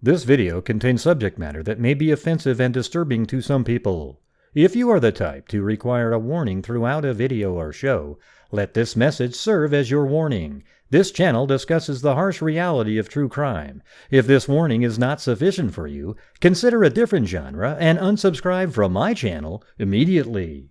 This video contains subject matter that may be offensive and disturbing to some people. If you are the type to require a warning throughout a video or show, let this message serve as your warning. This channel discusses the harsh reality of true crime. If this warning is not sufficient for you, consider a different genre and unsubscribe from my channel immediately.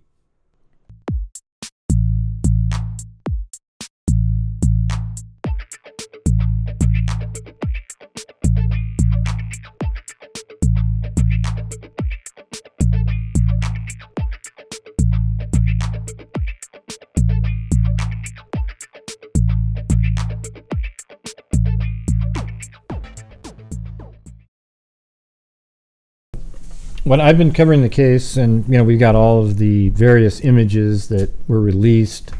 When I've been covering the case, and we've got all of the various images that were released,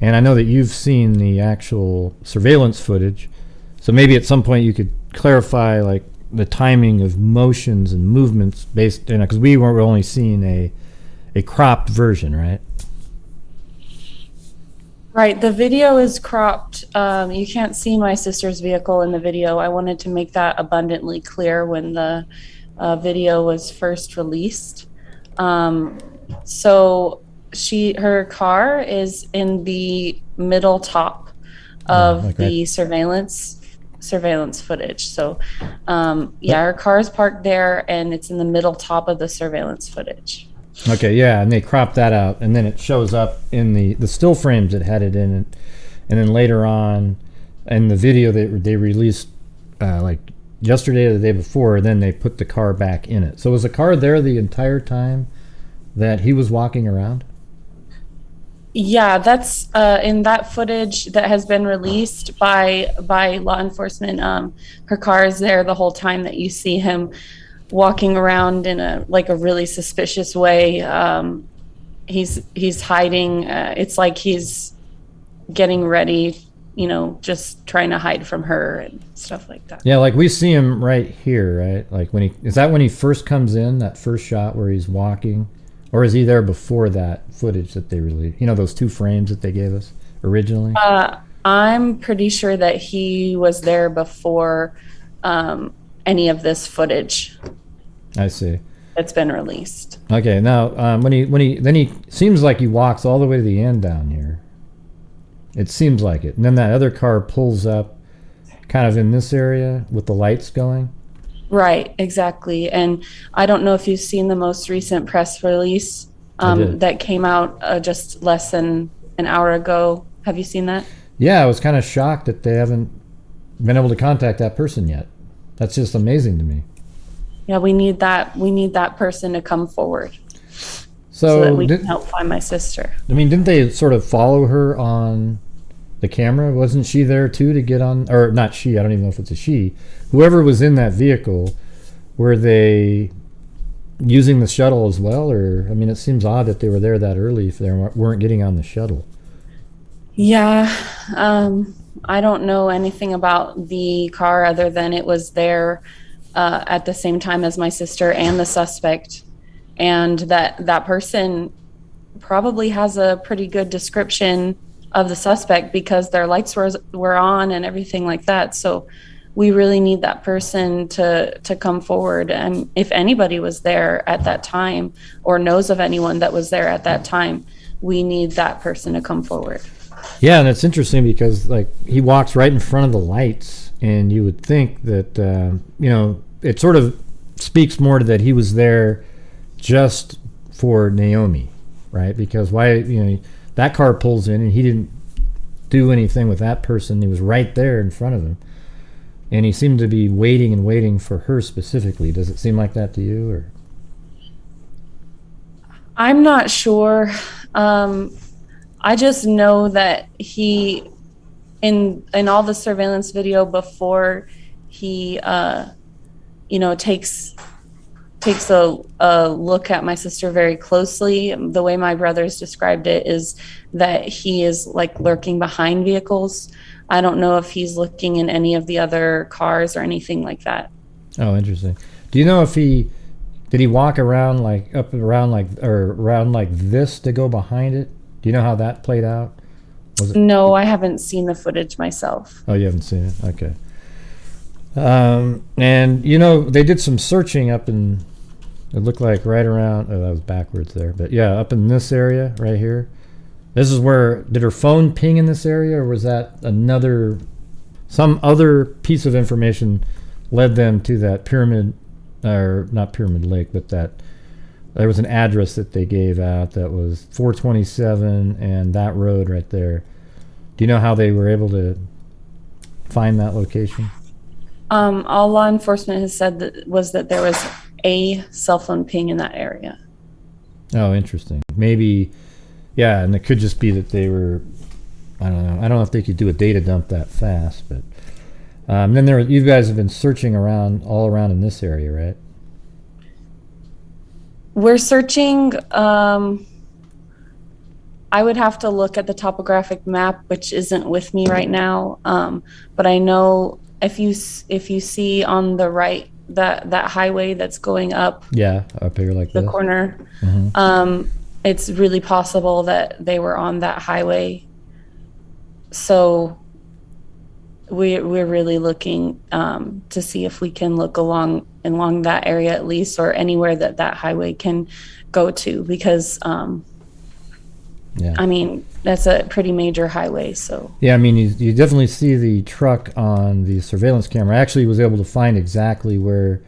and I know that you've seen the actual surveillance footage, so maybe at some point you could clarify like the timing of motions and movements based, because we were only seeing a cropped version, right? Right, the video is cropped. You can't see my sister's vehicle in the video. I wanted to make that abundantly clear when the video was first released. So her car is in the middle top of the surveillance footage. So her car is parked there and it's in the middle top of the surveillance footage. Okay, yeah, and they cropped that out, and then it shows up in the still frames that had it in it, and then later on in the video they released like yesterday or the day before, then they put the car back in it. So was the car there the entire time that he was walking around? Yeah, that's in that footage that has been released by law enforcement. Her car is there the whole time that you see him walking around in a really suspicious way. He's hiding. It's like he's getting ready, just trying to hide from her and stuff like that. Yeah, like we see him right here, right? Like is that when he first comes in, that first shot where he's walking? Or is he there before that footage that they released? Those two frames that they gave us originally? I'm pretty sure that he was there before any of this footage. I see. It's been released. Okay, now when he seems like he walks all the way to the end down here. It seems like it. And then that other car pulls up kind of in this area with the lights going. Right, exactly. And I don't know if you've seen the most recent press release that came out just less than an hour ago. Have you seen that? Yeah, I was kind of shocked that they haven't been able to contact that person yet. That's just amazing to me. Yeah, we need that person to come forward so that we can help find my sister. Didn't they sort of follow her on the camera? Wasn't she there too to get on? Or not she, I don't even know if it's a she. Whoever was in that vehicle, were they using the shuttle as well? Or, it seems odd that they were there that early if they weren't getting on the shuttle. Yeah, I don't know anything about the car other than it was there at the same time as my sister and the suspect. And that person probably has a pretty good description of the suspect because their lights were on and everything like that. So we really need that person to come forward. And if anybody was there at that time or knows of anyone that was there at that time, we need that person to come forward. Yeah, and it's interesting because he walks right in front of the lights, and you would think that it sort of speaks more to that he was there just for Naomi, right? Because that car pulls in and he didn't do anything with that person. He was right there in front of him, and he seemed to be waiting for her specifically. Does it seem like that to you? Or I'm not sure. I just know that he in all the surveillance video before he takes a look at my sister very closely. The way my brothers described it is that he is lurking behind vehicles. I don't know if he's looking in any of the other cars or anything like that. Oh, interesting. Do you know if did he walk around around like this to go behind it? Do you know how that played out? No, I haven't seen the footage myself. Oh, you haven't seen it? Okay. And they did some searching up in. It looked like right around. Oh, that was backwards there, but yeah, up in this area right here. This is where did her phone ping in this area, or was that some other piece of information led them to that pyramid, or not Pyramid Lake, but that there was an address that they gave out that was 427 and that road right there. Do you know how they were able to find that location? All law enforcement has said that there was a cell phone ping in that area. Oh, interesting. Maybe, yeah, and it could just be that they were, I don't know. I don't know if they could do a data dump that fast, but then you guys have been searching all around in this area, right? We're searching. I would have to look at the topographic map, which isn't with me right now. But I know if you see on the right that highway that's going up. Yeah, up here like the this. Corner. Mm-hmm. It's really possible that they were on that highway. So we're really looking to see if we can look along that area at least, or anywhere that highway can go to, because yeah. I mean, that's a pretty major highway. So yeah, I mean, you definitely see the truck on the surveillance camera. I actually was able to find exactly where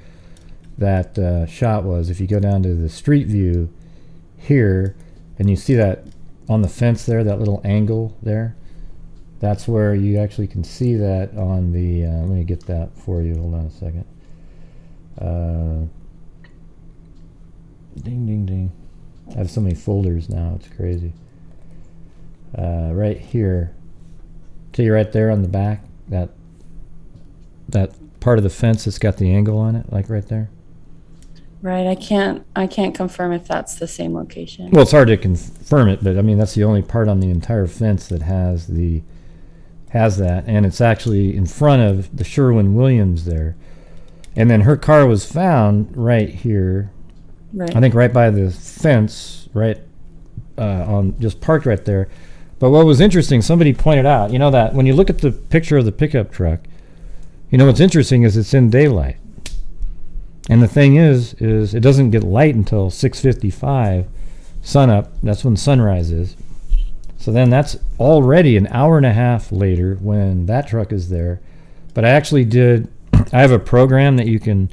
that shot was. If you go down to the street view here, and you see that on the fence there, that little angle there, that's where you actually can see that on the, let me get that for you, hold on a second. Ding, ding, ding. I have so many folders now, it's crazy. Right here, see right there on the back, that part of the fence that's got the angle on it, like right there. right, I can't confirm if that's the same location. Well, it's hard to confirm it, but I mean, that's the only part on the entire fence that has that, and it's actually in front of the Sherwin-Williams there. And then her car was found right here, Right. I think right by the fence, right on just parked right there. But what was interesting, somebody pointed out, that when you look at the picture of the pickup truck, what's interesting is it's in daylight. And the thing is it doesn't get light until 6:55, sun up. That's when sunrise is. So then that's already an hour and a half later when that truck is there. But I have a program that you can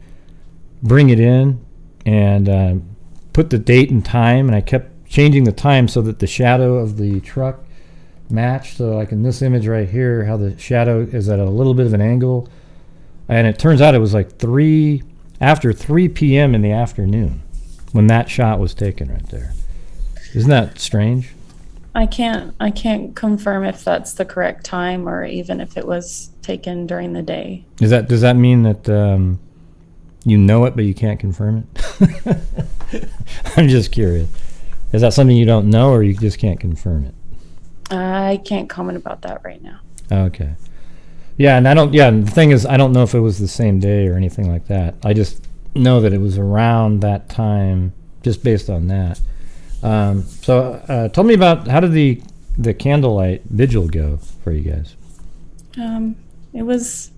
bring it in and put the date and time, and I kept changing the time so that the shadow of the truck matched. So like in this image right here, how the shadow is at a little bit of an angle, and it turns out it was like after 3 p.m. in the afternoon when that shot was taken right there. Isn't that strange? I can't confirm if that's the correct time, or even if it was taken during the day. Does that mean that you know it but you can't confirm it? I'm just curious. Is that something you don't know, or you just can't confirm it? I can't comment about that right now. Okay. Yeah, and the thing is, I don't know if it was the same day or anything like that. I just know that it was around that time, just based on that. So tell me about, how did the candlelight vigil go for you guys? It was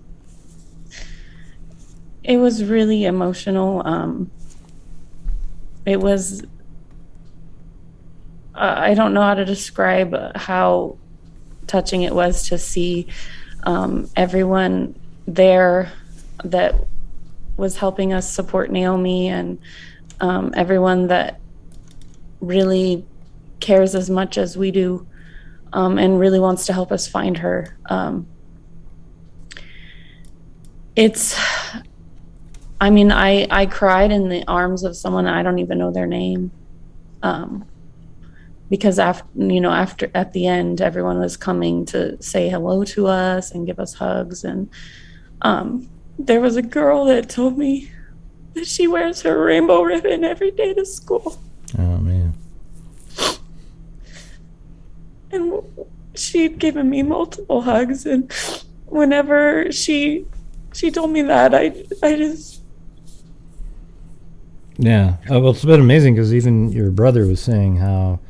really emotional. It was, I don't know how to describe how touching it was to see everyone there that was helping us support Naomi, and everyone that really cares as much as we do, and really wants to help us find her. I cried in the arms of someone, I don't even know their name, because after at the end, everyone was coming to say hello to us and give us hugs. And there was a girl that told me that she wears her rainbow ribbon every day to school. Oh man. And she'd given me multiple hugs, and whenever she told me that, I just... Yeah. Well, it's been amazing, because even your brother was saying how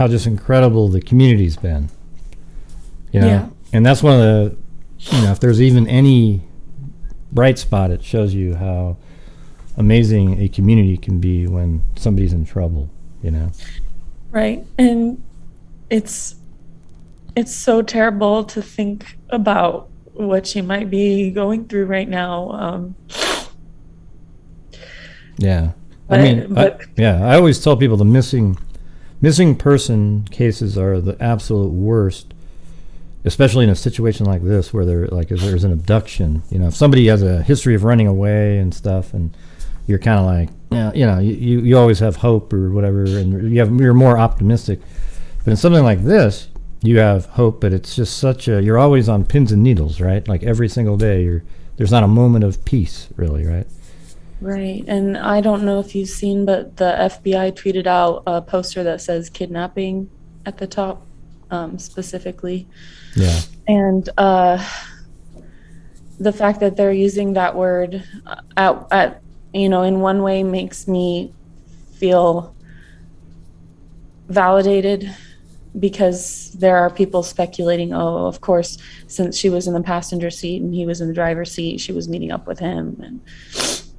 just incredible the community's been. Yeah. And that's one of if there's even any bright spot, it shows you how amazing a community can be when somebody's in trouble, Right. And it's so terrible to think about what she might be going through right now. Yeah. But I always tell people the missing person cases are the absolute worst, especially in a situation like this where if there's an abduction. If somebody has a history of running away and stuff, and you're kind of like, you always have hope or whatever, and you're more optimistic. But in something like this, you have hope, but it's just you're always on pins and needles, right? Like every single day, there's not a moment of peace, really, right? Right. And I don't know if you've seen, but the FBI tweeted out a poster that says kidnapping at the top, specifically. Yeah. And the fact that they're using that word in one way makes me feel validated, because there are people speculating, of course, since she was in the passenger seat and he was in the driver's seat, she was meeting up with him and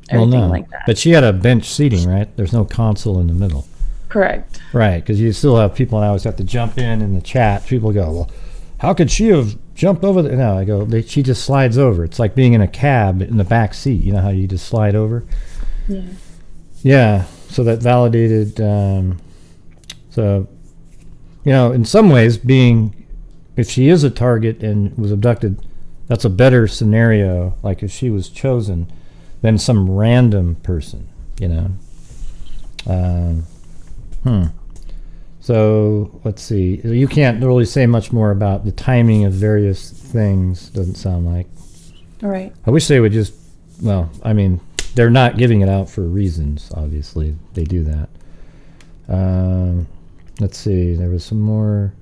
everything like that. But she had a bench seating, right? There's no console in the middle. Correct. Right, because you still have people, and I always have to jump in the chat. People go, well, how could she have jumped over the... No, I go, she just slides over. It's like being in a cab in the back seat. You know how you just slide over? Yeah. Yeah, so that validated... in some ways, if she is a target and was abducted, that's a better scenario, like if she was chosen, than some random person, So, let's see. You can't really say much more about the timing of various things, doesn't sound like. All right. I wish they would just, they're not giving it out for reasons, obviously. They do that. Let's see, there was some more.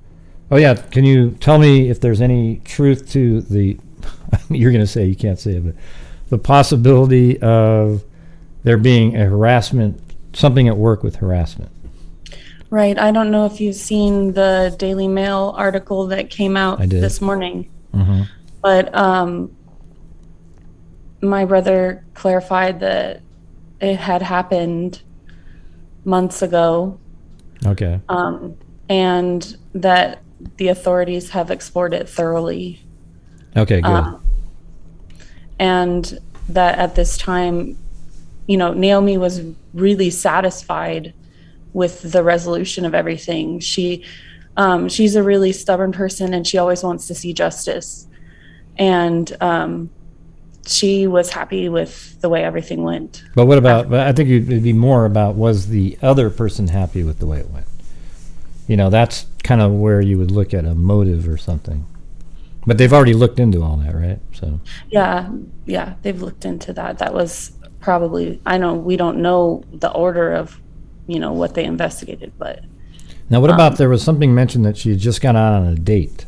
Oh, yeah, can you tell me if there's any truth to the, you're going to say you can't say it, but the possibility of there being a harassment, something at work with harassment? Right. I don't know if you've seen the Daily Mail article that came out this morning. Mm-hmm. But my brother clarified that it had happened months ago. Okay. And that the authorities have explored it thoroughly. Okay, good. And that at this time, Naomi was really satisfied with the resolution of everything. She's a really stubborn person, and she always wants to see justice. And she was happy with the way everything went. But what about, I think it'd be more about, was the other person happy with the way it went? That's kind of where you would look at a motive or something. But they've already looked into all that, right? So. Yeah, they've looked into that. That was probably, I know we don't know the order of, what they investigated, but. Now, what about, there was something mentioned that she had just gone out on a date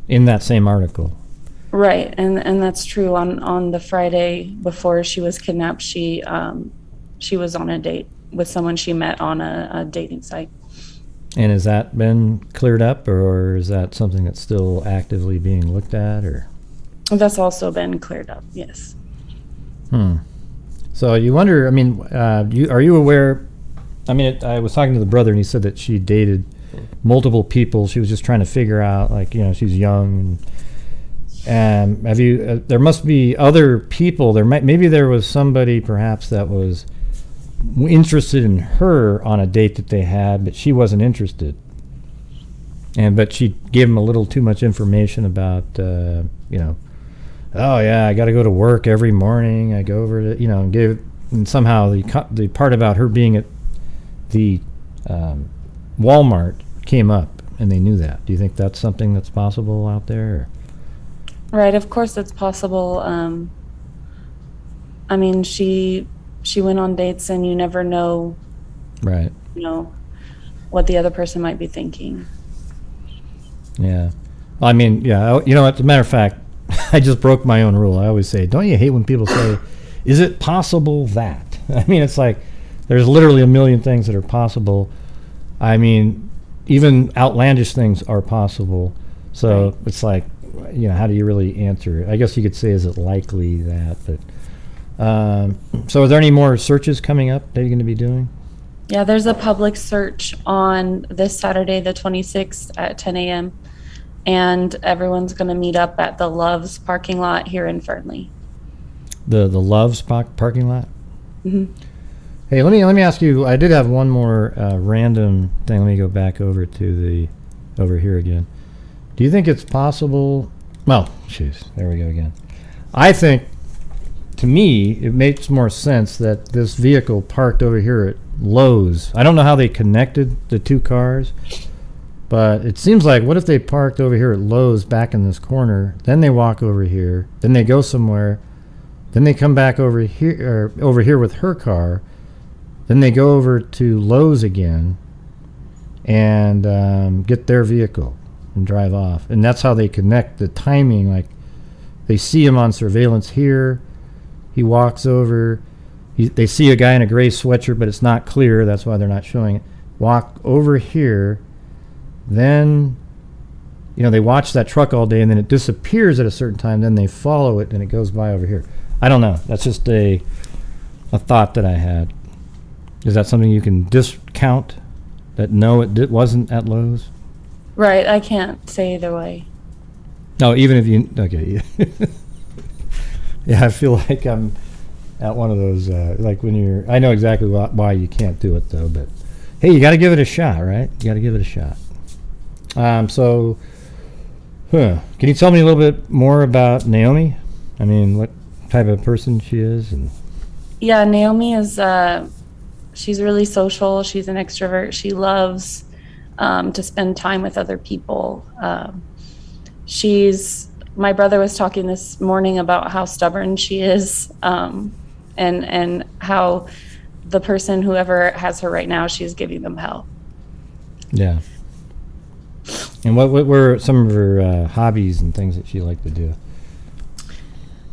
in that same article. Right, and that's true. On the Friday before she was kidnapped, she was on a date with someone she met on a dating site. And has that been cleared up, or is that something that's still actively being looked at, or? That's also been cleared up, yes. So you wonder, are you aware, I was talking to the brother, and he said that she dated multiple people. She was just trying to figure out, she's young, and have you, there must be other people, maybe there was somebody perhaps that was interested in her on a date that they had, but she wasn't interested, but she gave him a little too much information about oh yeah, I got to go to work every morning, I go over to and somehow the part about her being at the Walmart came up, and they knew that. Do you think that's something that's possible out there, or? Right, of course it's possible. She went on dates, and you never know, right? What the other person might be thinking. Yeah. Yeah. As a matter of fact, I just broke my own rule. I always say, don't you hate when people say, is it possible that? It's like, there's literally a million things that are possible. Even outlandish things are possible. So It's like, how do you really answer it? I guess you could say, is it likely that? But so, are there any more searches coming up that you're going to be doing? Yeah, there's a public search on this Saturday, the 26th at 10 a.m. And everyone's going to meet up at the Love's parking lot here in Fernley. The Love's parking lot? Mm-hmm. Hey, let me ask you. I did have one more random thing. Let me go back over here again. Do you think it's possible? Well, there we go again. I think, to me, it makes more sense that this vehicle parked over here at Lowe's. I don't know how they connected the two cars, but it seems like, what if they parked over here at Lowe's back in this corner, then they walk over here, then they go somewhere, then they come back over here with her car, then they go over to Lowe's again and get their vehicle and drive off. And that's how they connect the timing. Like, they see him on surveillance here. He walks over. They see a guy in a gray sweatshirt, but it's not clear. That's why they're not showing it. Walk over here. Then, they watch that truck all day, and then it disappears at a certain time. Then they follow it, and it goes by over here. I don't know. That's just a thought that I had. Is that something you can discount? That no, it wasn't at Lowe's? Right, I can't say either way. No, even if you... Okay. Yeah, I feel like I'm at one of those, like when you're... I know exactly why you can't do it, though, but... Hey, you got to give it a shot, right? You got to give it a shot. Can you tell me a little bit more about Naomi? I mean, what type of person she is? Yeah, Naomi is... she's really social. She's an extrovert. She loves to spend time with other people. My brother was talking this morning about how stubborn she is, and how the person, whoever has her right now, she's giving them hell. Yeah. And what were some of her hobbies and things that she liked to do?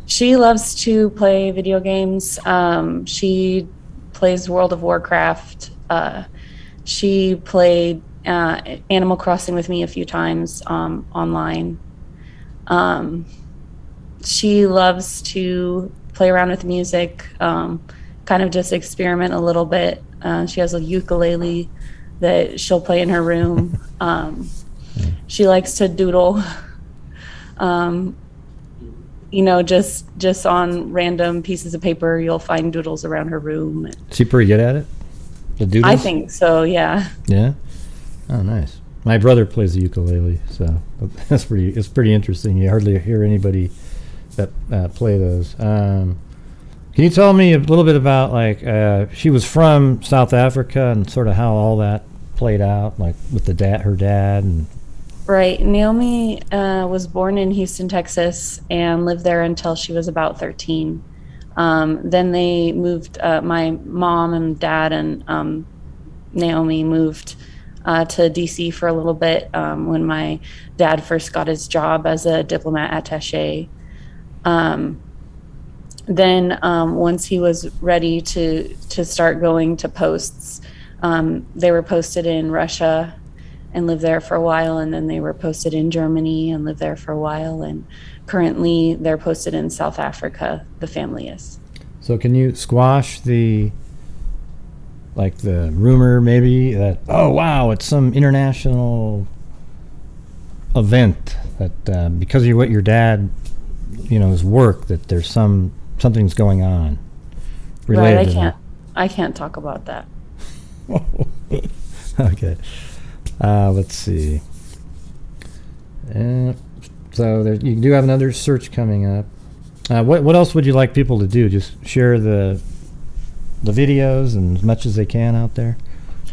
She loves to play video games. She plays World of Warcraft. She played Animal Crossing with me a few times online. She loves to play around with music, kind of just experiment a little bit. She has a ukulele that she'll play in her room. She likes to doodle, just on random pieces of paper. You'll find doodles around her room. Is she pretty good at it? The doodles? I think so, yeah. Yeah? Oh, nice. My brother plays the ukulele, so it's pretty interesting. You hardly hear anybody that play those. Can you tell me a little bit about, she was from South Africa and sort of how all that played out, like with her dad and... Right. Naomi was born in Houston, Texas, and lived there until she was about 13. Then they moved, my mom and dad and Naomi moved to DC for a little bit when my dad first got his job as a diplomat attaché. Then once he was ready to start going to posts, they were posted in Russia and lived there for a while, and then they were posted in Germany and lived there for a while, and currently they're posted in South Africa, the family is. So can you squash the rumor maybe that, oh wow, it's some international event that because of what your dad, his work, that there's something's going on related right, to that? I can't talk about that. Okay. Let's see. So you do have another search coming up. What else would you like people to do? Just share the videos and as much as they can out there?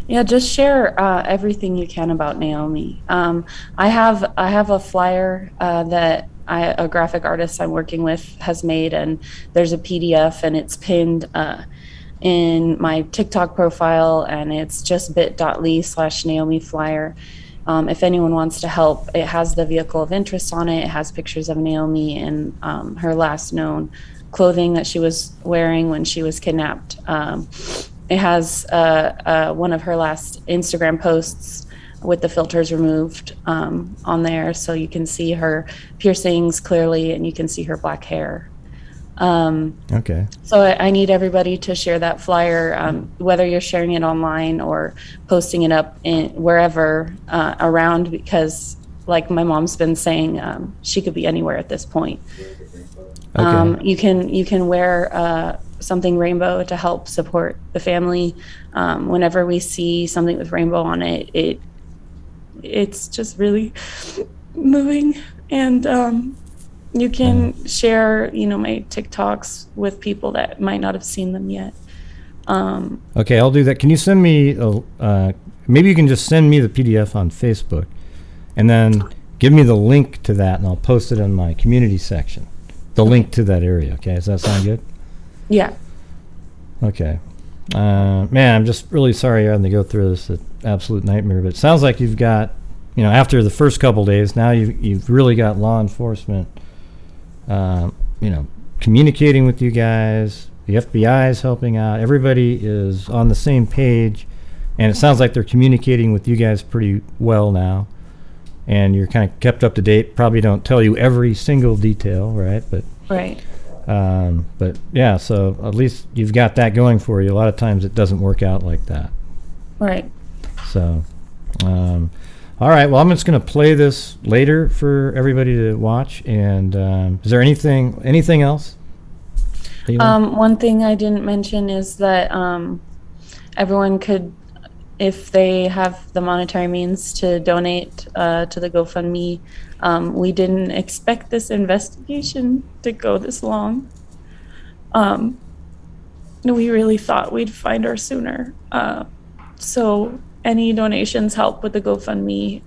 Yeah, just share everything you can about Naomi. I have a flyer that a graphic artist I'm working with has made, and there's a PDF, and it's pinned in my TikTok profile, and it's just bit.ly/Naomi flyer. If anyone wants to help, it has the vehicle of interest on it. It has pictures of Naomi and her last known clothing that she was wearing when she was kidnapped. It has one of her last Instagram posts with the filters removed on there, so you can see her piercings clearly and you can see her black hair. Okay. So I need everybody to share that flyer, whether you're sharing it online or posting it up in wherever around, because like my mom's been saying, she could be anywhere at this point. Okay. You can wear something rainbow to help support the family. Whenever we see something with rainbow on it, it's just really moving. And you can share, my TikToks with people that might not have seen them yet. Okay, I'll do that. Can you send me maybe you can just send me the PDF on Facebook, and then give me the link to that, and I'll post it in my community section. The link to that area. Okay, does that sound good? Yeah. Okay. Man, I'm just really sorry you're having to go through this absolute nightmare. But it sounds like you've got, after the first couple days, now you've really got law enforcement, communicating with you guys. The FBI is helping out. Everybody is on the same page, and it sounds like they're communicating with you guys pretty well now. And you're kind of kept up to date. Probably don't tell you every single detail, right? But Right. But yeah, so at least you've got that going for you. A lot of times it doesn't work out like that. Right. So, all right. Well, I'm just going to play this later for everybody to watch. And is there anything else? One thing I didn't mention is that everyone could, if they have the monetary means to donate to the GoFundMe. We didn't expect this investigation to go this long. We really thought we'd find her sooner. So any donations help with the GoFundMe.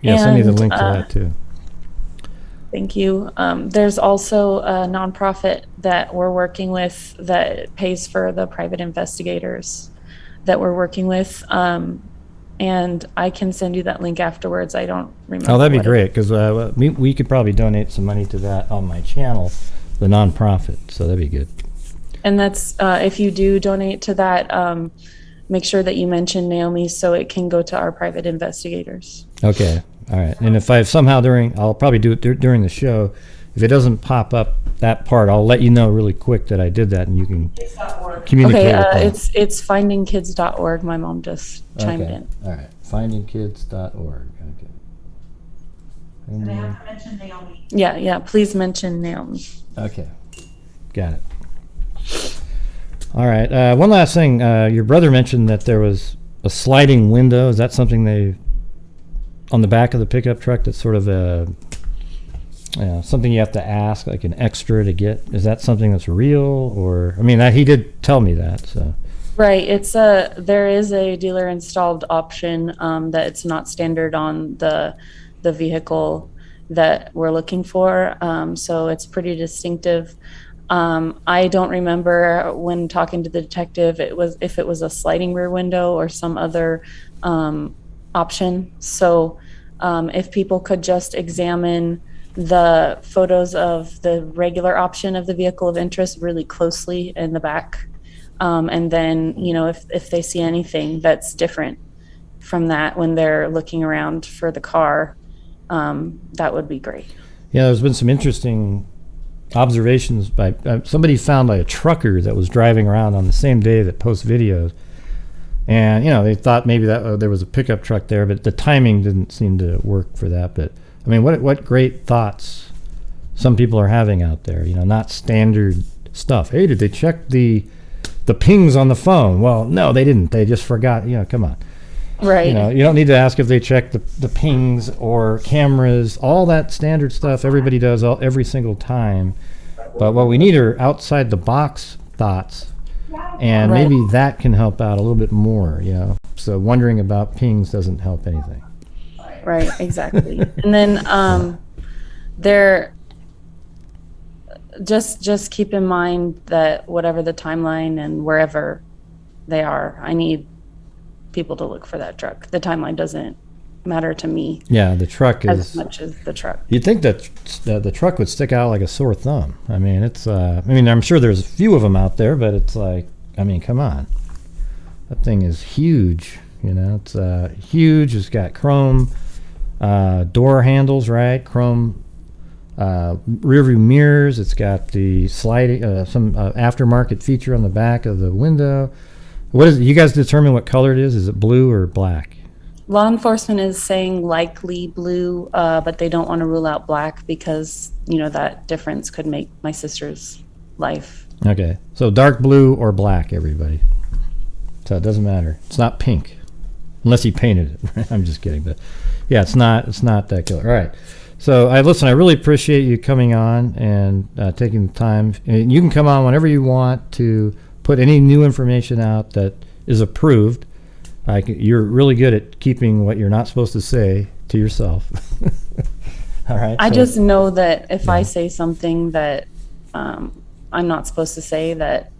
Yeah, send me the link to that too. Thank you. There's also a nonprofit that we're working with that pays for the private investigators that we're working with. And I can send you that link afterwards. I don't remember. Oh, that'd be great, because we could probably donate some money to that on my channel, the nonprofit. So that'd be good. And that's if you do donate to that, make sure that you mention Naomi so it can go to our private investigators. Okay. All right. And if I somehow I'll probably do it during the show. If it doesn't pop up that part, I'll let you know really quick that I did that, and you can communicate with them. It's findingkids.org. My mom just chimed in. All right. Findingkids.org. Okay. And I have to mention Naomi. Yeah. Please mention Naomi. Okay. Got it. All right. One last thing. Your brother mentioned that there was a sliding window. Is that something on the back of the pickup truck that's sort of something you have to ask, like an extra to get? Is that something that's real? Or, he did tell me that, so. Right. There is a dealer installed option that it's not standard on the vehicle that we're looking for. So it's pretty distinctive. I don't remember when talking to the detective if it was a sliding rear window or some other option. So if people could just examine the photos of the regular option of the vehicle of interest really closely in the back. And then, if they see anything that's different from that when they're looking around for the car, that would be great. Yeah, there's been some interesting observations by somebody found by a trucker that was driving around on the same day that posts videos. And, they thought maybe that there was a pickup truck there, but the timing didn't seem to work for that. But, what great thoughts some people are having out there, not standard stuff. Hey, did they check the pings on the phone? Well, no, they didn't. They just forgot. Come on. Right. You don't need to ask if they check the pings or cameras, all that standard stuff everybody does every single time. But what we need are outside the box thoughts. And Right. maybe that can help out a little bit more, So wondering about pings doesn't help anything. Right, exactly. And then just keep in mind that whatever the timeline and wherever they are, I need people to look for that truck. The timeline doesn't matter to me Yeah, the truck as is. much as the truck. You'd think that the truck would stick out like a sore thumb. It's. I'm sure there's a few of them out there, but it's like, come on, that thing is huge. You know, it's huge. It's got chrome door handles, right? Chrome rear view mirrors. It's got the sliding, some aftermarket feature on the back of the window. What is it? You guys determine what color it is? Is it blue or black? Law enforcement is saying likely blue, but they don't want to rule out black because, you know, that difference could make my sister's life. Okay, so dark blue or black, everybody. So it doesn't matter. It's not pink, unless he painted it. I'm just kidding, but yeah, it's not that color. All right. So listen, I really appreciate you coming on and taking the time. And you can come on whenever you want to put any new information out that is approved. You're really good at keeping what you're not supposed to say to yourself. All right. I just know that if I say something that I'm not supposed to say, that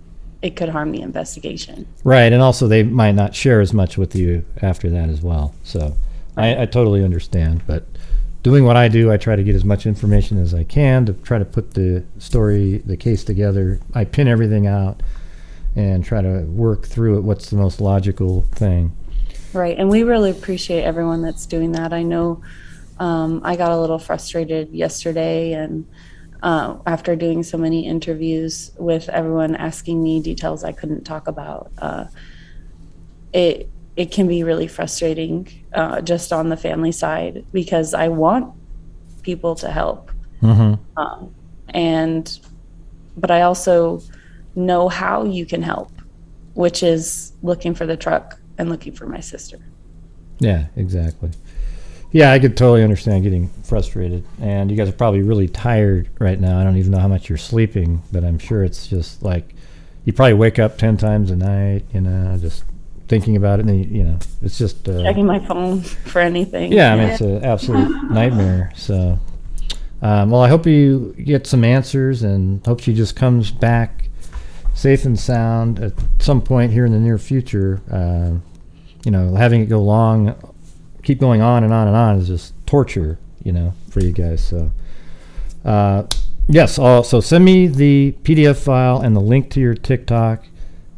it could harm the investigation. Right, and also they might not share as much with you after that as well. So I totally understand. But doing what I do, I try to get as much information as I can to try to put the story, the case together. I pin everything out and try to work through it, what's the most logical thing. Right, and we really appreciate everyone that's doing that. I know I got a little frustrated yesterday, and after doing so many interviews with everyone asking me details I couldn't talk about, it can be really frustrating just on the family side, because I want people to help. Mm-hmm. But I also know how you can help, which is looking for the truck and looking for my sister. Yeah, exactly. Yeah, I could totally understand getting frustrated. And you guys are probably really tired right now. I don't even know how much you're sleeping, but I'm sure it's just like you probably wake up 10 times a night, you know, just thinking about it. And, you know, it's just checking my phone for anything. Yeah, I mean, it's an absolute nightmare. So, well, I hope you get some answers, and hope she just comes back safe and sound at some point here in the near future. You know, having it keep going on and on and on is just torture, you know, for you guys. So, yes, so send me the PDF file and the link to your TikTok.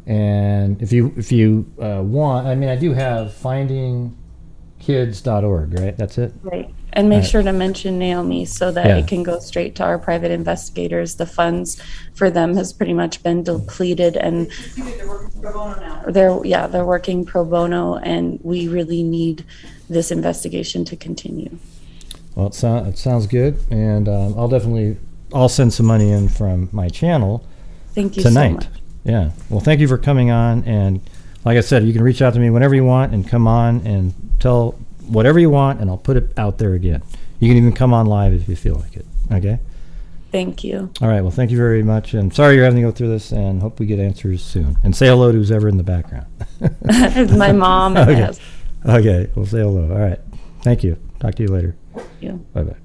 And if you want, I mean, I do have findingkids.org, right? That's it? Right. And make sure to mention Naomi so that it can go straight to our private investigators. The funds for them has pretty much been depleted, and They're working pro bono now. they're working pro bono, and we really need this investigation to continue. Well, it sounds good, and I'll send some money in from my channel Thank you tonight. so much. Yeah. Well, thank you for coming on, and like I said, you can reach out to me whenever you want and come on and tell whatever you want, and I'll put it out there again. You can even come on live if you feel like it. Okay? Thank you. All right. Well, thank you very much. And sorry you're having to go through this, and hope we get answers soon. And say hello to who's ever in the background. My mom. Okay. Okay. We'll say hello. All right. Thank you. Talk to you later. Thank you. Bye-bye.